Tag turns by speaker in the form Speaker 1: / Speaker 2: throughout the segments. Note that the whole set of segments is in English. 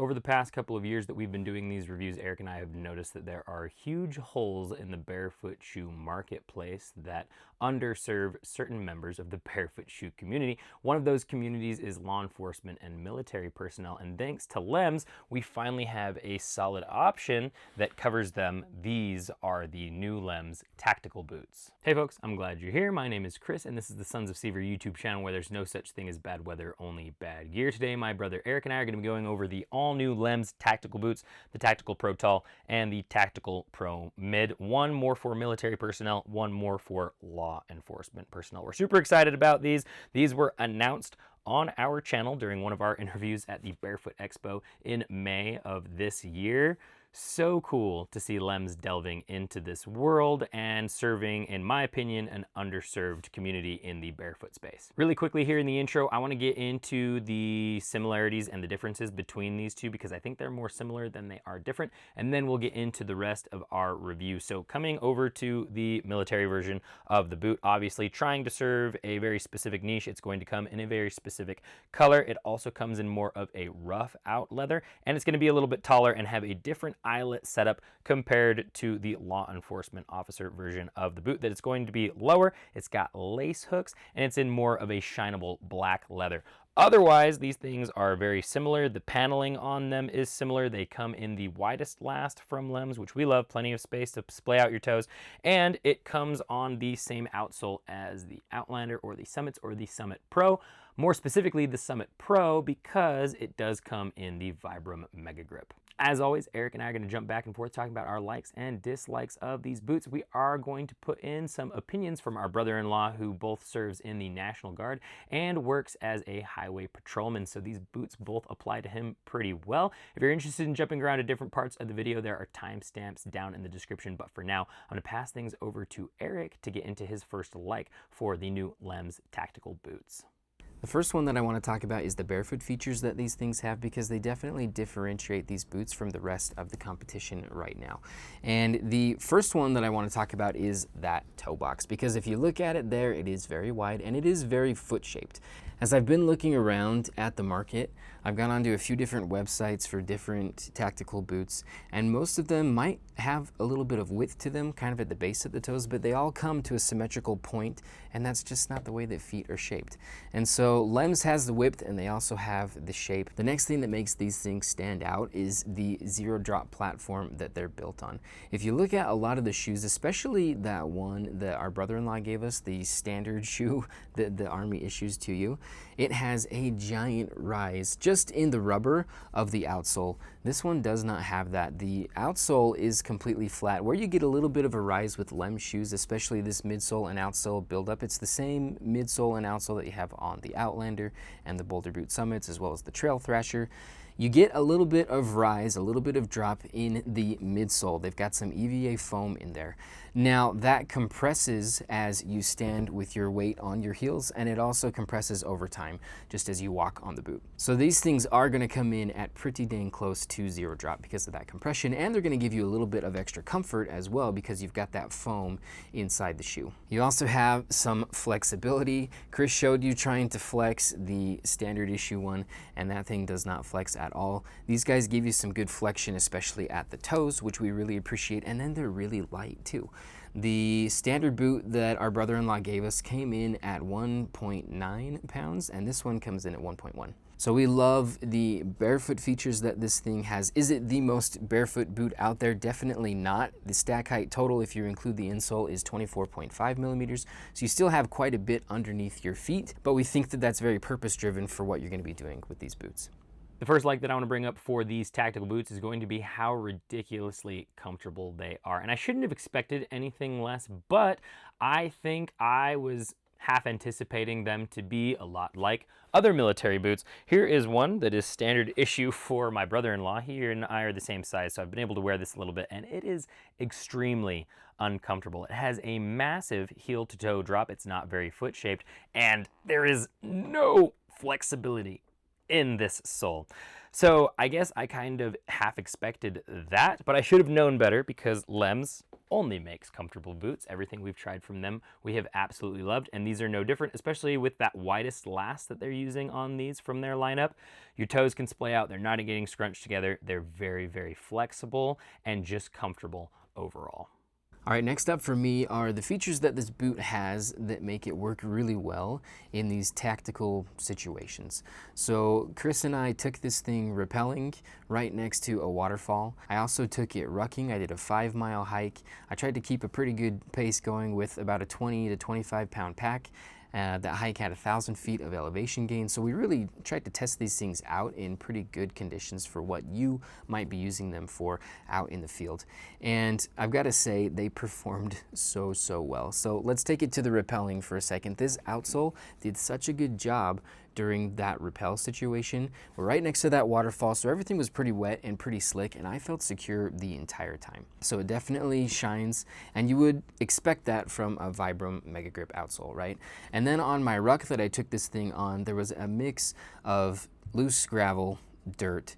Speaker 1: Over the past couple of years that we've been doing these reviews, Eric and I have noticed that there are huge holes in the barefoot shoe marketplace that underserve certain members of the barefoot shoe community. One of those communities is law enforcement and military personnel, and thanks to Lems, we finally have a solid option that covers them. These are the new Lems tactical boots. Hey folks, I'm glad you're here. My name is Chris, and this is the Sons of Sever YouTube channel where there's no such thing as bad weather, only bad gear. Today, my brother Eric and I are going to be going over the all-new Lems tactical boots, the Tactical Pro Tall and the Tactical Pro Mid. One more for military personnel, one more for law enforcement personnel. We're super excited about these. These were announced on our channel during one of our interviews at the Barefoot Expo in May of this year. So cool to see Lems delving into this world and serving, in my opinion, an underserved community in the barefoot space. Really quickly here in the intro, I want to get into the similarities and the differences between these two because I think they're more similar than they are different, and then we'll get into the rest of our review. So coming over to the military version of the boot, obviously trying to serve a very specific niche, it's going to come in a very specific color. It also comes in more of a rough out leather, and it's going to be a little bit taller and have a different eyelet setup compared to the law enforcement officer version of the boot. That it's going to be lower, it's got lace hooks, and it's in more of a shinable black leather. Otherwise, these things are very similar. The paneling on them is similar. They come in the widest last from Lems, which we love, plenty of space to splay out your toes, and it comes on the same outsole as the Outlander or the Summits or the Summit Pro. More specifically, the Summit Pro, because it does come in the Vibram Mega Grip. As always, Eric and I are going to jump back and forth talking about our likes and dislikes of these boots. We are going to put in some opinions from our brother-in-law who both serves in the National Guard and works as a highway patrolman. So these boots both apply to him pretty well. If you're interested in jumping around to different parts of the video, there are timestamps down in the description. But for now, I'm going to pass things over to Eric to get into his first like for the new Lems tactical boots.
Speaker 2: The first one that I want to talk about is the barefoot features that these things have, because they definitely differentiate these boots from the rest of the competition right now. And the first one that I want to talk about is that toe box, because if you look at it there, it is very wide and it is very foot shaped. As I've been looking around at the market, I've gone onto a few different websites for different tactical boots, and most of them might have a little bit of width to them, kind of at the base of the toes, but they all come to a symmetrical point, and that's just not the way that feet are shaped. And so Lems has the width and they also have the shape. The next thing that makes these things stand out is the zero drop platform that they're built on. If you look at a lot of the shoes, especially that one that our brother-in-law gave us, the standard shoe that the Army issues to you, it has a giant rise just in the rubber of the outsole. This one does not have that. The outsole is completely flat. Where you get a little bit of a rise with Lems shoes, especially this midsole and outsole buildup, it's the same midsole and outsole that you have on the Outlander and the Boulder Boot Summits, as well as the Trail Thrasher. You get a little bit of rise, a little bit of drop in the midsole. They've got some EVA foam in there. Now that compresses as you stand with your weight on your heels, and it also compresses over time just as you walk on the boot. So these things are going to come in at pretty dang close to zero drop because of that compression, and they're going to give you a little bit of extra comfort as well because you've got that foam inside the shoe. You also have some flexibility. Chris showed you trying to flex the standard issue one, and that thing does not flex at all. These guys give you some good flexion, especially at the toes, which we really appreciate, and then they're really light too. The standard boot that our brother-in-law gave us came in at 1.9 pounds, and this one comes in at 1.1. So we love the barefoot features that this thing has. Is it the most barefoot boot out there? Definitely not. The stack height total, if you include the insole, is 24.5 millimeters. So you still have quite a bit underneath your feet, but we think that that's very purpose-driven for what you're going to be doing with these boots.
Speaker 1: The first like that I want to bring up for these tactical boots is going to be how ridiculously comfortable they are. And I shouldn't have expected anything less, but I think I was half anticipating them to be a lot like other military boots. Here is one that is standard issue for my brother-in-law. He and I are the same size, so I've been able to wear this a little bit, and it is extremely uncomfortable. It has a massive heel to toe drop. It's not very foot shaped, and there is no flexibility in this sole. So I guess I kind of half expected that, but I should have known better because Lems only makes comfortable boots. Everything we've tried from them, we have absolutely loved, and these are no different, especially with that widest last that they're using on these from their lineup. Your toes can splay out, they're not getting scrunched together, they're very, very flexible and just comfortable overall.
Speaker 2: All right, next up for me are the features that this boot has that make it work really well in these tactical situations. So Chris and I took this thing rappelling right next to a waterfall. I also took it rucking. I did a 5-mile hike. I tried to keep a pretty good pace going with about a 20 to 25 pound pack. That hike had 1,000 feet of elevation gain, so we really tried to test these things out in pretty good conditions for what you might be using them for out in the field. And I've got to say, they performed so well. So let's take it to the rappelling for a second. This outsole did such a good job during that rappel situation. We're right next to that waterfall, so everything was pretty wet and pretty slick, and I felt secure the entire time. So it definitely shines, and you would expect that from a Vibram Mega Grip outsole, right? And then on my ruck that I took this thing on, there was a mix of loose gravel, dirt,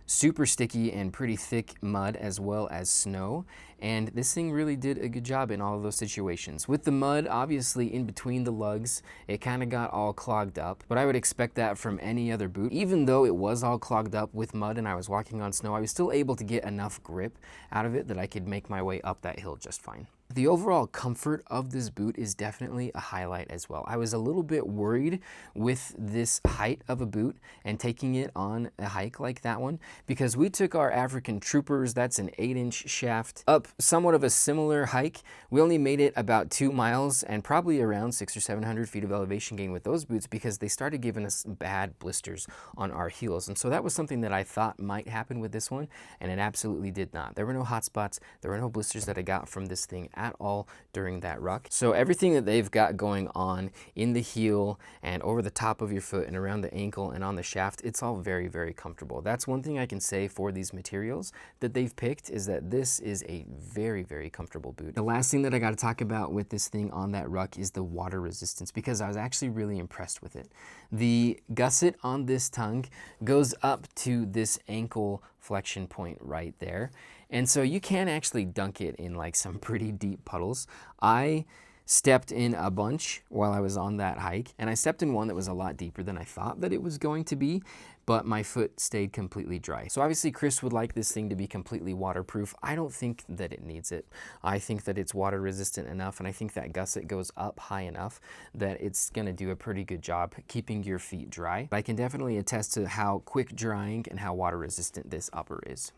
Speaker 2: super sticky and pretty thick mud, as well as snow, and this thing really did a good job in all of those situations. With the mud, obviously in between the lugs, it kind of got all clogged up, but I would expect that from any other boot. Even though it was all clogged up with mud and I was walking on snow, I was still able to get enough grip out of it that I could make my way up that hill just fine. The overall comfort of this boot is definitely a highlight as well. I was a little bit worried with this height of a boot and taking it on a hike like that one, because we took our African Troopers, that's an 8-inch shaft, up somewhat of a similar hike. We only made it about 2 miles and probably around 600 or 700 feet of elevation gain with those boots because they started giving us bad blisters on our heels. And so that was something that I thought might happen with this one, and it absolutely did not. There were no hot spots, there were no blisters that I got from this thing at all during that ruck. So everything that they've got going on in the heel and over the top of your foot and around the ankle and on the shaft, it's all very comfortable. That's one thing I can say for these materials that they've picked, is that this is a very comfortable boot. The last thing that I got to talk about with this thing on that ruck is the water resistance, because I was actually really impressed with it. The gusset on this tongue goes up to this ankle flexion point right there. And so you can actually dunk it in like some pretty deep puddles. I stepped in a bunch while I was on that hike, and I stepped in one that was a lot deeper than I thought that it was going to be, but my foot stayed completely dry. So obviously Chris would like this thing to be completely waterproof. I don't think that it needs it. I think that it's water resistant enough, and I think that gusset goes up high enough that it's gonna do a pretty good job keeping your feet dry. I can definitely attest to how quick drying and how water resistant this upper is.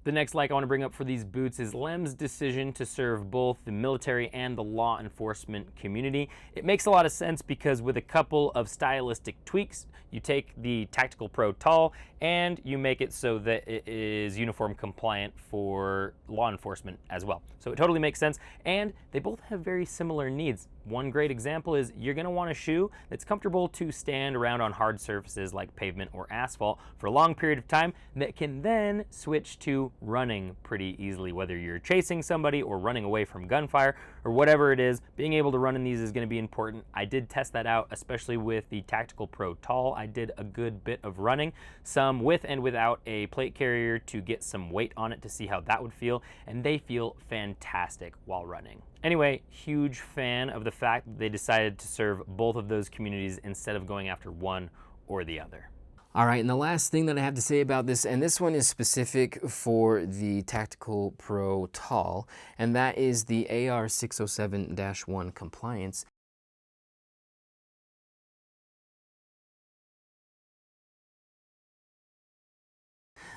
Speaker 1: The next like I want to bring up for these boots is Lem's decision to serve both the military and the law enforcement community. It makes a lot of sense because with a couple of stylistic tweaks, you take the Tactical Pro Tall and you make it so that it is uniform compliant for law enforcement as well. So it totally makes sense, and they both have very similar needs. One great example is you're going to want a shoe that's comfortable to stand around on hard surfaces like pavement or asphalt for a long period of time that can then switch to running pretty easily, whether you're chasing somebody or running away from gunfire or whatever it is. Being able to run in these is going to be important. I did test that out, especially with the Tactical Pro Tall. I did a good bit of running, some with and without a plate carrier to get some weight on it to see how that would feel, and they feel fantastic while running. Anyway, huge fan of the fact that they decided to serve both of those communities instead of going after one or the other.
Speaker 2: All right, and the last thing that I have to say about this, and this one is specific for the Tactical Pro Tall, and that is the AR 607-1 compliance.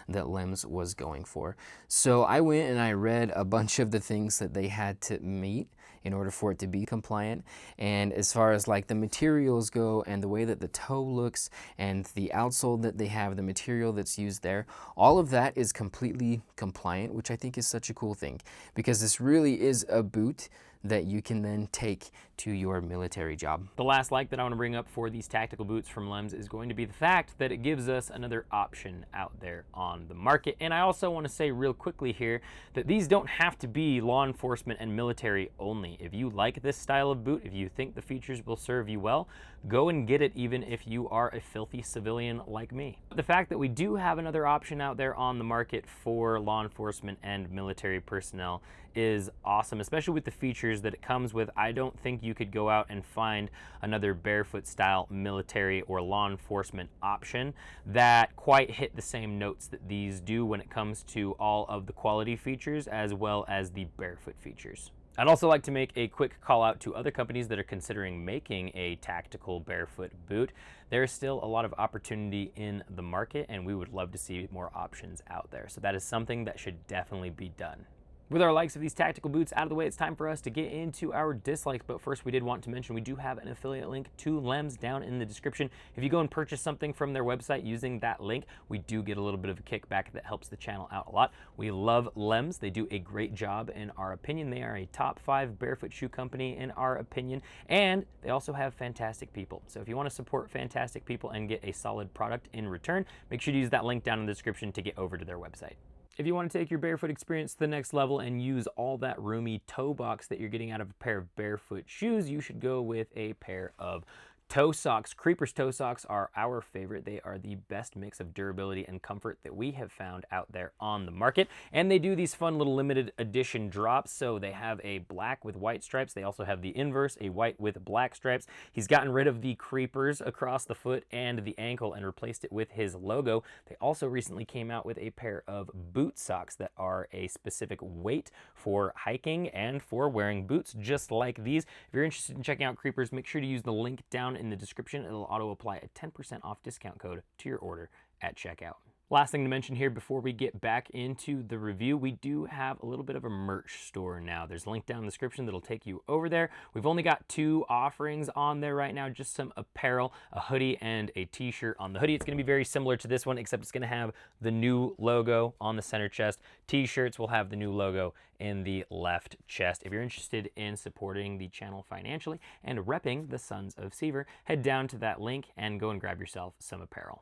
Speaker 2: That Lems was going for. So I went and I read a bunch of the things that they had to meet in order for it to be compliant. And as far as like the materials go and the way that the toe looks and the outsole that they have, the material that's used there, all of that is completely compliant, which I think is such a cool thing, because this really is a boot that you can then take to your military job.
Speaker 1: The last like that I want to bring up for these tactical boots from Lems is going to be the fact that it gives us another option out there on the market. And I also want to say real quickly here that these don't have to be law enforcement and military only. If you like this style of boot, if you think the features will serve you well, go and get it even if you are a filthy civilian like me. The fact that we do have another option out there on the market for law enforcement and military personnel is awesome, especially with the features that it comes with. I don't think you could go out and find another barefoot style military or law enforcement option that quite hit the same notes that these do when it comes to all of the quality features as well as the barefoot features. I'd also like to make a quick call out to other companies that are considering making a tactical barefoot boot. There's still a lot of opportunity in the market and we would love to see more options out there. So that is something that should definitely be done. With our likes of these tactical boots out of the way, it's time for us to get into our dislikes. But first, we did want to mention we do have an affiliate link to Lems down in the description. If you go and purchase something from their website using that link, we do get a little bit of a kickback that helps the channel out a lot. We love Lems. They do a great job in our opinion. They are a top 5 barefoot shoe company in our opinion, and they also have fantastic people. So if you want to support fantastic people and get a solid product in return, make sure to use that link down in the description to get over to their website. If you want to take your barefoot experience to the next level and use all that roomy toe box that you're getting out of a pair of barefoot shoes, you should go with a pair of toe socks. Creeper's toe socks are our favorite. They are the best mix of durability and comfort that we have found out there on the market. And they do these fun little limited edition drops. So they have a black with white stripes. They also have the inverse, a white with black stripes. He's gotten rid of the creepers across the foot and the ankle and replaced it with his logo. They also recently came out with a pair of boot socks that are a specific weight for hiking and for wearing boots just like these. If you're interested in checking out Creepers, make sure to use the link down in the description. It'll auto apply a 10% off discount code to your order at checkout. Last thing to mention here before we get back into the review, we do have a little bit of a merch store now. There's a link down in the description that'll take you over there. We've only got 2 offerings on there right now, just some apparel, a hoodie and a t-shirt. On the hoodie, it's going to be very similar to this one, except it's going to have the new logo on the center chest. T-shirts will have the new logo in the left chest. If you're interested in supporting the channel financially and repping the Sons of Sever, head down to that link and go and grab yourself some apparel.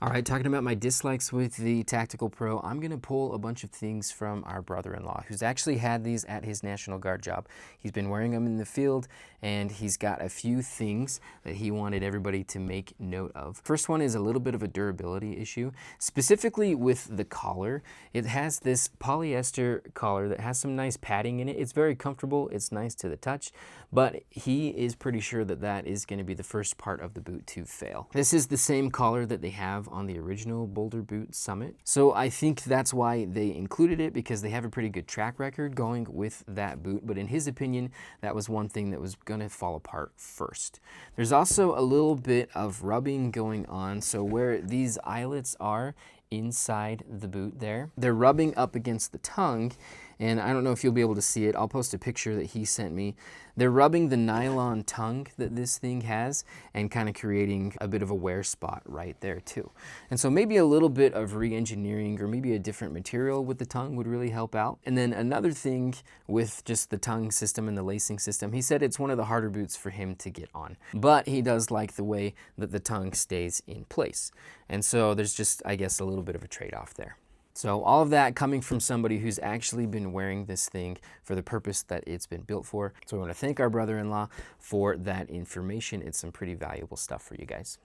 Speaker 2: All right, talking about my dislikes with the Tactical Pro, I'm going to pull a bunch of things from our brother-in-law, who's actually had these at his National Guard job. He's been wearing them in the field, and he's got a few things that he wanted everybody to make note of. First one is a little bit of a durability issue, specifically with the collar. It has this polyester collar that has some nice padding in it. It's very comfortable. It's nice to the touch, but he is pretty sure that that is going to be the first part of the boot to fail. This is the same collar that they have on the original Boulder Boot Summit. So I think that's why they included it, because they have a pretty good track record going with that boot. But in his opinion, that was one thing that was gonna fall apart first. There's also a little bit of rubbing going on. So where these eyelets are inside the boot there, they're rubbing up against the tongue. And I don't know if you'll be able to see it. I'll post a picture that he sent me. They're rubbing the nylon tongue that this thing has and kind of creating a bit of a wear spot right there too. And so maybe a little bit of re-engineering or maybe a different material with the tongue would really help out. And then another thing with just the tongue system and the lacing system, he said it's one of the harder boots for him to get on. But he does like the way that the tongue stays in place. And so there's just, I guess, a little bit of a trade-off there. So all of that coming from somebody who's actually been wearing this thing for the purpose that it's been built for. So I want to thank our brother-in-law for that information. It's some pretty valuable stuff for you guys.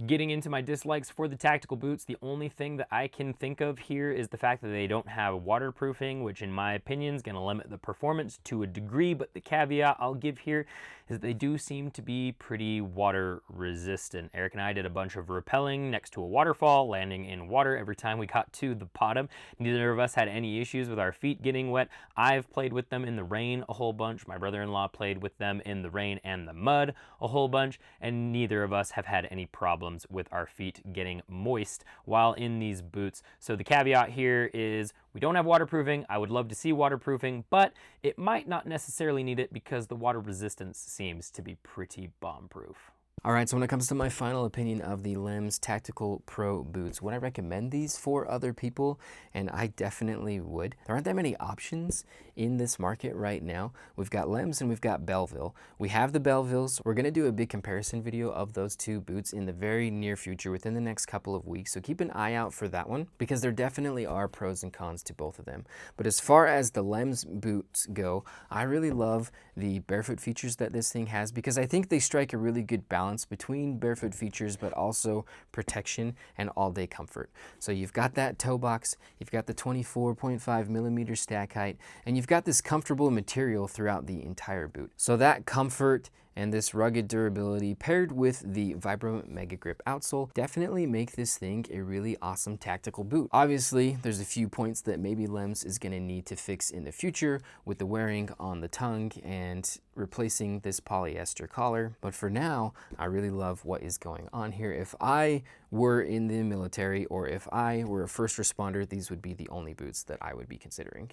Speaker 1: Getting into my dislikes for the tactical boots, the only thing that I can think of here is the fact that they don't have waterproofing, which in my opinion is going to limit the performance to a degree, but the caveat I'll give here is that they do seem to be pretty water resistant. Eric and I did a bunch of rappelling next to a waterfall, landing in water every time we got to the bottom. Neither of us had any issues with our feet getting wet. I've played with them in the rain a whole bunch. My brother-in-law played with them in the rain and the mud a whole bunch, and neither of us have had any problems with our feet getting moist while in these boots. So the caveat here is we don't have waterproofing. I would love to see waterproofing, but it might not necessarily need it because the water resistance seems to be pretty bomb-proof.
Speaker 2: All right, so when it comes to my final opinion of the Lems Tactical Pro boots, would I recommend these for other people? And I definitely would. There aren't that many options in this market right now. We've got Lems and we've got Belleville. We have the Bellevilles. We're gonna do a big comparison video of those two boots in the very near future, within the next couple of weeks. So keep an eye out for that one, because there definitely are pros and cons to both of them. But as far as the Lems boots go, I really love the barefoot features that this thing has, because I think they strike a really good balance between barefoot features but also protection and all-day comfort. So you've got that toe box, you've got the 24.5 millimeter stack height, and you've got this comfortable material throughout the entire boot. So that comfort and this rugged durability paired with the Vibram Mega Grip outsole definitely make this thing a really awesome tactical boot. Obviously, there's a few points that maybe Lems is going to need to fix in the future with the wearing on the tongue and replacing this polyester collar. But for now, I really love what is going on here. If I were in the military or if I were a first responder, these would be the only boots that I would be considering.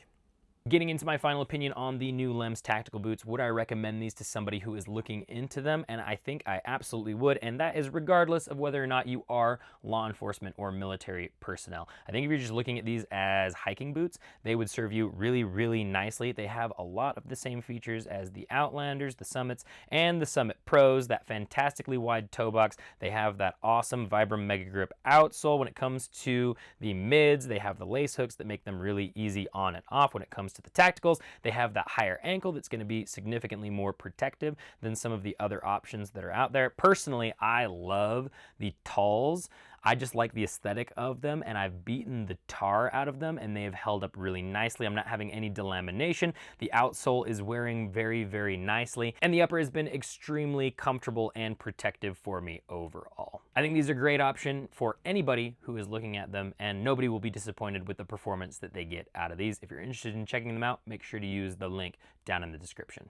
Speaker 1: Getting into my final opinion on the new Lems tactical boots, would I recommend these to somebody who is looking into them? And I think I absolutely would, and that is regardless of whether or not you are law enforcement or military personnel. I think if you're just looking at these as hiking boots, they would serve you really, really nicely. They have a lot of the same features as the Outlanders, the Summits, and the Summit Pros, that fantastically wide toe box. They have that awesome Vibram Mega Grip outsole. When it comes to the mids, they have the lace hooks that make them really easy on and off. When it comes to the tacticals, they have that higher ankle that's going to be significantly more protective than some of the other options that are out there. Personally, I love the talls. I just like the aesthetic of them, and I've beaten the tar out of them and they have held up really nicely. I'm not having any delamination. The outsole is wearing very, very nicely, and the upper has been extremely comfortable and protective for me overall. I think these are a great option for anybody who is looking at them, and nobody will be disappointed with the performance that they get out of these. If you're interested in checking them out, make sure to use the link down in the description.